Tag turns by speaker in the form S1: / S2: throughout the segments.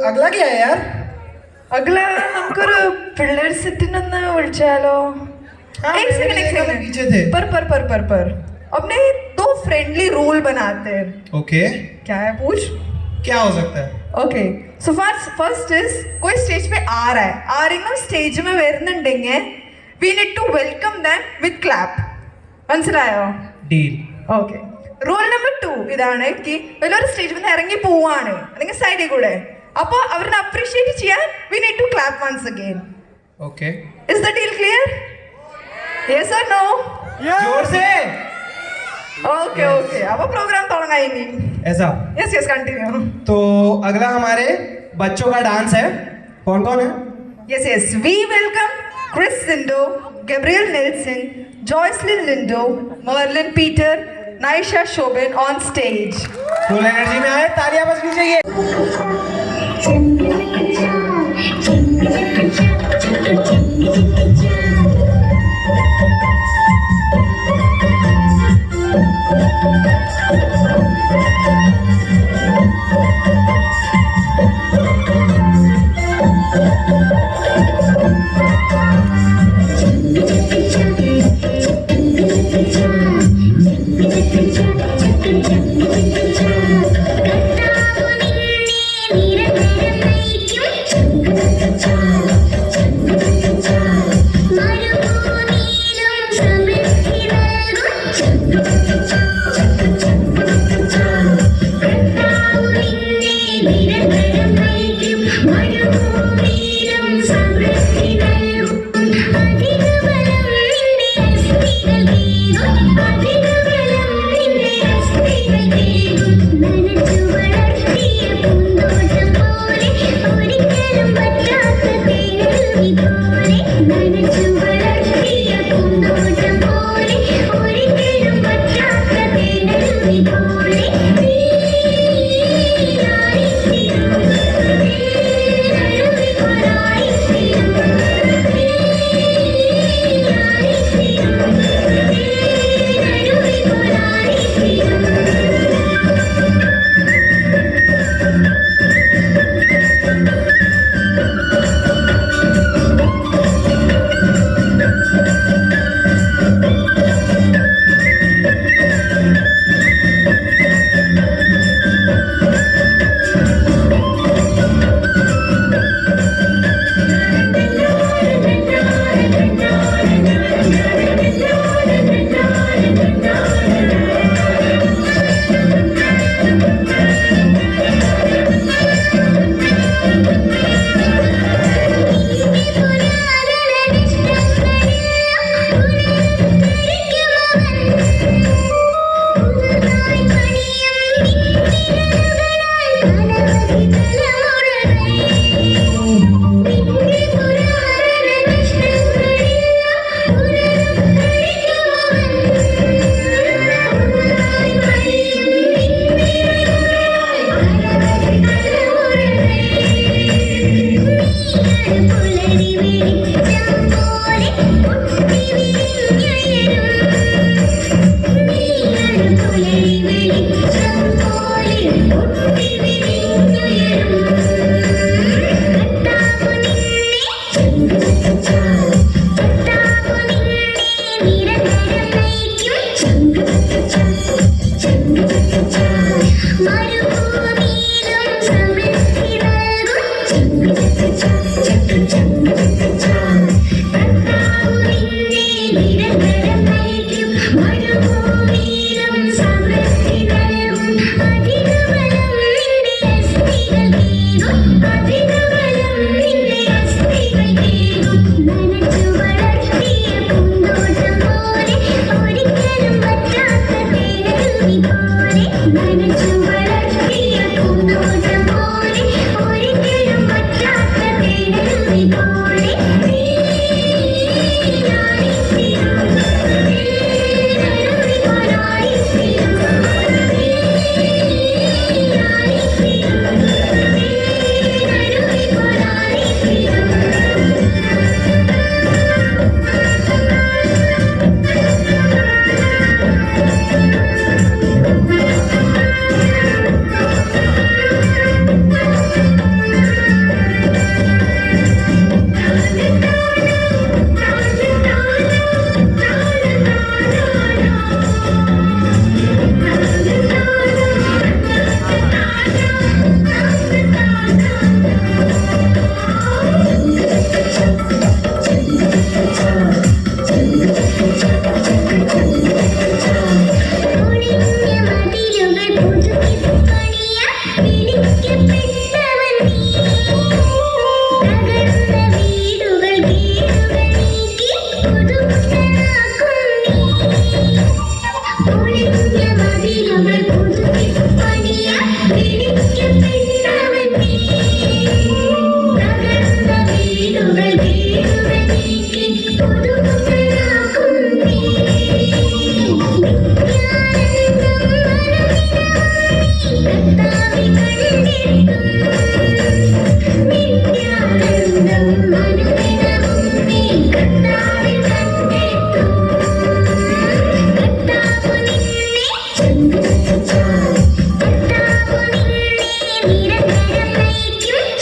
S1: अगला क्या है यार?
S2: अगला നമുക്കൊരു പിള്ളേർ സെറ്റിനൊന്ന് വിളിച്ചാലോ? एक सेकंड
S1: पीछे थे.
S2: पर अपने दो फ्रेंडली रूल बनाते हैं.
S1: ओके.
S2: क्या है पूछ?
S1: क्या हो सकता है?
S2: ओके सो फर्स्ट इज कोई स्टेज पे आ रहा है ആരെങ്കിലും സ്റ്റേജ് में വരുന്നുണ്ടെങ്കിൽ we need to welcome them with clap. മനസ്സിലായോ?
S1: डील.
S2: ഓക്കെ റൂൾ നമ്പർ 2 ഇതാണ് कि വലിയൊരു സ്റ്റേജിൽ നിന്ന് ഇറങ്ങി പോവാണ് അല്ലെങ്കിൽ സൈഡിൽ കൂടെ അപ്പോൾ അവരെ അപ്രീഷിയേറ്റ് ചെയ്യാൻ we need to clap once again.
S1: Okay.
S2: Is the deal clear? Yes or no?
S1: जोर से.
S2: ओके ओके अब प्रोग्राम തുടങ്ങാം ഇനി.
S1: ऐसा.
S2: Yes continue.
S1: तो अगला हमारे बच्चों का डांस है. कौन कौन है?
S2: Yes we welcome Chris Lindo, Gabriel Nelson, Joycelyn Lindo, Merlin Peter, Naisha Shobin on stage.
S1: Full energy में आए, तालियां बजनी चाहिए.
S3: Cha cha cha cha cha cha cha cha cha cha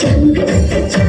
S3: ചങ്ക്